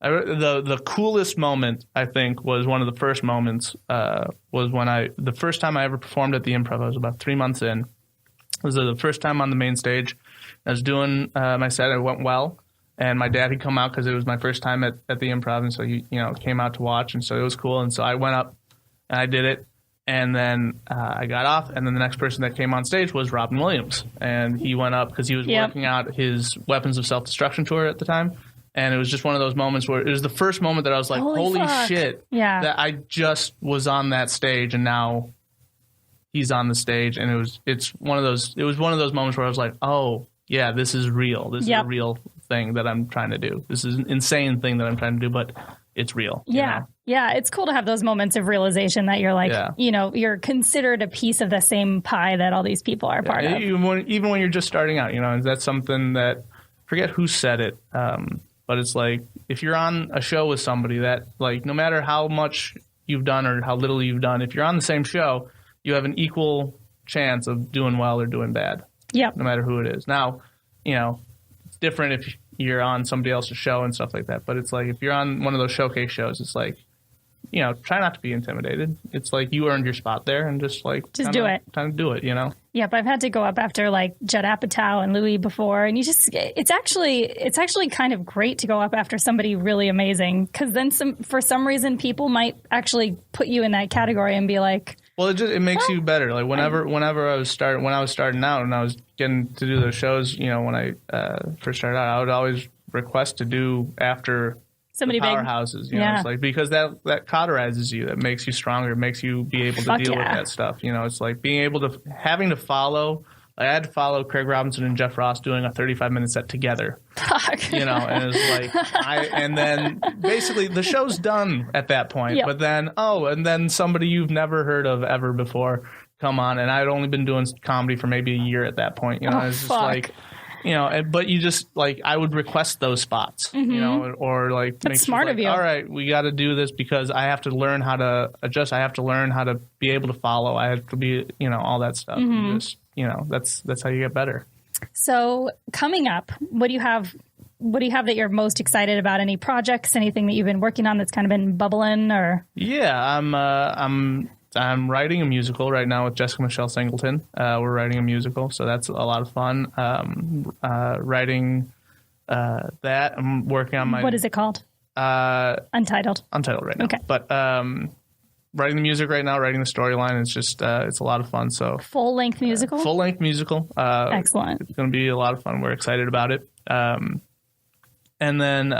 The coolest moment, I think, was one of the first moments, was when the first time I ever performed at the Improv. I was about 3 months in. It was the first time on the main stage. I was doing my set. It went well. And my dad had come out because it was my first time at the Improv. And so he, you know, came out to watch. And so it was cool. And so I went up and I did it. And then I got off. And then the next person that came on stage was Robin Williams. And he went up because he was working out his Weapons of Self-Destruction tour at the time. And it was just one of those moments where it was the first moment that I was like, holy shit, that I just was on that stage and now he's on the stage. And it was one of those moments where I was like, oh, yeah, this is real. This is a real thing that I'm trying to do. This is an insane thing that I'm trying to do, but it's real. Yeah. You know? Yeah. It's cool to have those moments of realization that you're like, you know, you're considered a piece of the same pie that all these people are part of. Even when you're just starting out, you know, and that's something that, forget who said it, but it's like, if you're on a show with somebody that, like, no matter how much you've done or how little you've done, if you're on the same show, you have an equal chance of doing well or doing bad. Yeah. No matter who it is. Now, you know, it's different if you're on somebody else's show and stuff like that. But it's like, if you're on one of those showcase shows, it's like, you know, try not to be intimidated. It's like you earned your spot there and just do it. Time to do it, you know? Yep. I've had to go up after like Judd Apatow and Louis before. And it's actually kind of great to go up after somebody really amazing. Because then for some reason, people might actually put you in that category and be like, well, it makes you better. Like whenever I was starting out and I was getting to do those shows, you know, when I first started out, I would always request to do after somebody powerhouses, you know, it's like, because that cauterizes you, that makes you stronger, makes you be able to deal with that stuff. You know, it's like being able to, having to follow, like I had to follow Craig Robinson and Jeff Ross doing a 35-minute set together. Fuck. You know, and it was like, and then basically the show's done at that point, but then, and then somebody you've never heard of ever before come on, and I'd only been doing comedy for maybe a year at that point, you know, it's just like, you know, but you just like, I would request those spots, you know, or like, that's smart of you. All right, we got to do this because I have to learn how to adjust. I have to learn how to be able to follow. I have to be, you know, all that stuff. And just, you know, that's how you get better. So coming up, what do you have that you're most excited about? Any projects, anything that you've been working on that's kind of been bubbling or? Yeah, I'm writing a musical right now with Jessica Michelle Singleton. We're writing a musical, so that's a lot of fun. Writing that. I'm working on my... What is it called? Untitled. Untitled right now. Okay. But writing the music right now, writing the storyline, it's just, it's a lot of fun. So full-length musical? Full-length musical. Excellent. It's going to be a lot of fun. We're excited about it. And then...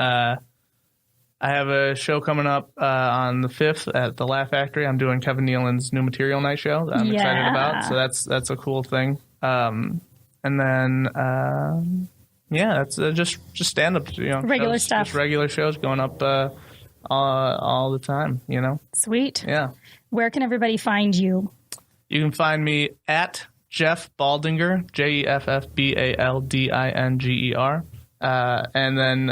I have a show coming up on the 5th at the Laugh Factory. I'm doing Kevin Nealon's New Material Night show that I'm excited about. So that's a cool thing. And then, that's just stand-up, you know. Regular stuff. Just regular shows going up all the time, you know. Sweet. Yeah. Where can everybody find you? You can find me at Jeff Baldinger, JeffBaldinger. And then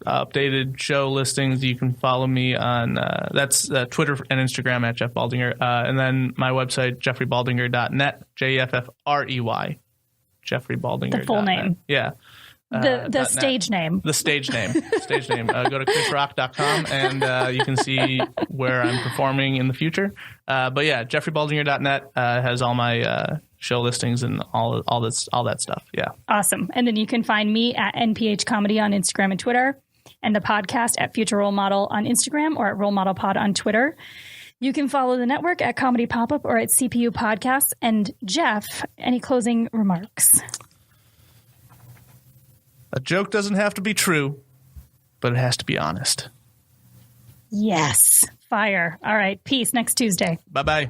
updated show listings. You can follow me on that's Twitter and Instagram at Jeff Baldinger. And then my website, jeffreybaldinger.net, JEFFREY. JeffreyBaldinger. The full name. Yeah. The stage name. The stage name. Stage name. Go to chrisrock.com and you can see where I'm performing in the future. But yeah, jeffreybaldinger.net has all my show listings and all that stuff. Yeah. Awesome. And then you can find me at NPH Comedy on Instagram and Twitter, and the podcast at Future Role Model on Instagram or at Role Model Pod on Twitter. You can follow the network at Comedy Pop-Up or at CPU Podcasts. And Jeff, any closing remarks? A joke doesn't have to be true, but it has to be honest. Yes. Fire. All right. Peace next Tuesday. Bye-bye.